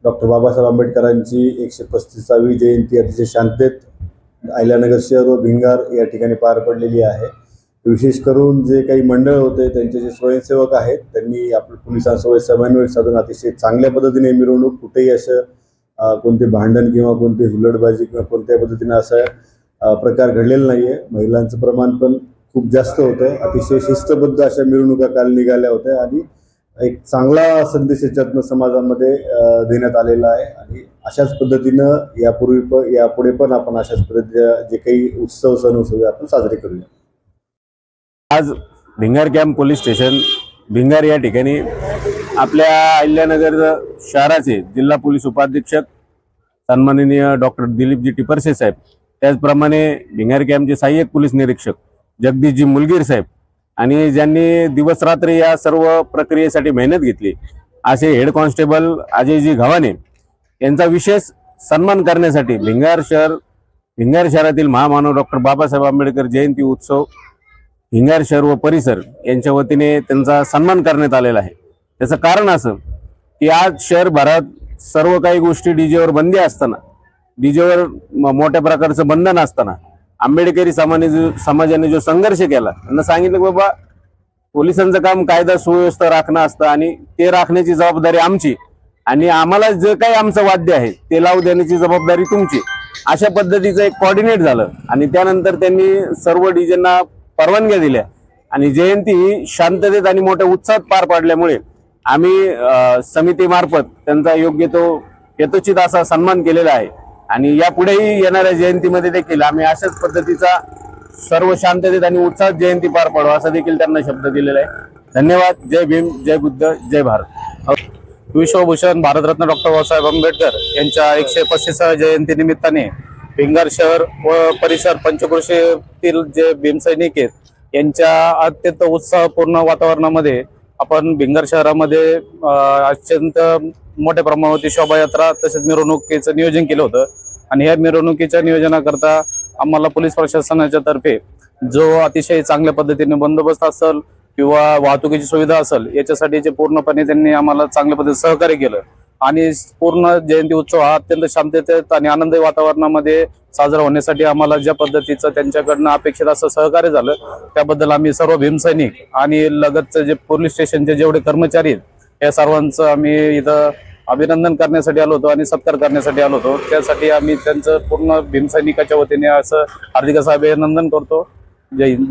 Doctor Babasaheb आंबेडकरांची 135वी जयंती अतिशय शांततेत अहिल्यानगर शहर व भिंगार या ठिकाणी पार पडलेली आहे। विशेष करून जे काही मंडळ होते त्यांचे जे स्वयंसेवक आहेत त्यांनी आपल्या पोलिसांसोबत समन्वय साधून अतिशय चांगल्या पद्धतीने मिरवणूक कुठेही असं कोणते भांडण किंवा कोणती हुल्लडबाजी किंवा कोणत्या पद्धतीने असा प्रकार घडलेला नाही आहे। महिलांचं प्रमाण पण खूप जास्त होतं। अतिशय शिस्तबद्ध अशा मिरवणुका काल निघाल्या होत्या आणि एक चांगला संदेश याच्यातनं समाजामध्ये देण्यात आलेला आहे आणि अशाच पद्धतीनं यापुढे पण आपण अशाच पद्धतीने जे काही उत्सव सण उत्सव आपण साजरे करूया। आज Bhingar camp police station Bhingar या ठिकाणी आपल्या अहिल्यानगर शहराचे जिल्हा पोलीस उपाधीक्षक सन्माननीय डॉक्टर दिलीपजी टिपरसे साहेब, त्याचप्रमाणे भिंगार कॅम्पचे सहाय्यक पोलीस निरीक्षक जगदीशजी मुलगीर साहेब आणि ज्यांनी दिवस रात्र या सर्व प्रक्रियेसाठी मेहनत घेतली असे हेड कॉन्स्टेबल अजयजी घवाने यांचा विशेष सन्मान करण्यासाठी भिंगार शहरातील महामानव डॉक्टर बाबासाहेब आंबेडकर जयंती उत्सव भिंगार शहर व परिसर यांच्या वतीने त्यांचा सन्मान करण्यात आलेला आहे। त्याचं कारण असं की आज शहरभरात सर्व काही गोष्टी डीजेवर बंदी असताना, डीजेवर मोठ्या प्रकारचं बंधन असताना आंबेडकरी समाजाने जो संघर्ष केला, त्यांना सांगितलं बाबा पोलिसांचं काम कायदा सुव्यवस्था राखणं असतं आणि ते राखण्याची जबाबदारी आमची आणि आम्हाला जे काही आमचं वाद्य आहे ते लावू देण्याची जबाबदारी तुमची, अशा पद्धतीचं एक कोऑर्डिनेट झालं आणि त्यानंतर त्यांनी सर्व डीजेंना परवानग्या दिल्या आणि जयंती ही शांततेत आणि मोठ्या उत्साहात पार पाडल्यामुळे आम्ही समितीमार्फत त्यांचा योग्य तो यथोचित असा सन्मान केलेला आहे आणि यापुढेही येणाऱ्या जयंतीमध्ये देखील आम्ही अशाच पद्धतीचा सर्व शांततेत आणि उत्साहात जयंती पार पाडू असा देखील त्यांना शब्द दिलेला आहे। धन्यवाद। जय भीम, जय बुद्ध, जय भारत। विश्वभूषण भारतरत्न डॉक्टर बाबासाहेब आंबेडकर यांच्या 135व्या जयंती निमित्ताने भिंगार शहर व परिसर पंचक्रोशीतील जे भीमसैनिक आहेत यांच्या अत्यंत उत्साहपूर्ण वातावरणामध्ये आपण भिंगार शहरामध्ये अत्यंत मोठ्या प्रमाणावरती शोभायात्रा तसेच मिरवणुकीचं नियोजन केलं होतं आणि या मिरवणुकीच्या नियोजनाकरता आम्हाला पोलीस प्रशासनाच्या तर्फे जो अतिशय चांगल्या पद्धतीने बंदोबस्त असेल किंवा वाहतुकीची सुविधा असेल याच्यासाठीचे पूर्णपणे त्यांनी आम्हाला चांगल्या पद्धतीने सहकार्य केलं आणि पूर्ण जयंती उत्सव हा अत्यंत शांततेत आणि आनंदी वातावरणामध्ये साजरा होण्यासाठी आम्हाला ज्या पद्धतीचं त्यांच्याकडनं अपेक्षित असं सहकार्य झालं त्याबद्दल आम्ही सर्व भीमसैनिक आणि लगतचे जे पोलीस स्टेशनचे जेवढे कर्मचारी आहेत या सर्वांचं आम्ही इथं अभिनंदन करण्यासाठी आलो होतो आणि सत्कार करण्यासाठी आलो होतो। त्यासाठी आम्ही त्यांचं पूर्ण भीमसैनिकाच्या वतीने असं हार्दिक असं अभिनंदन करतो। जय हिंद।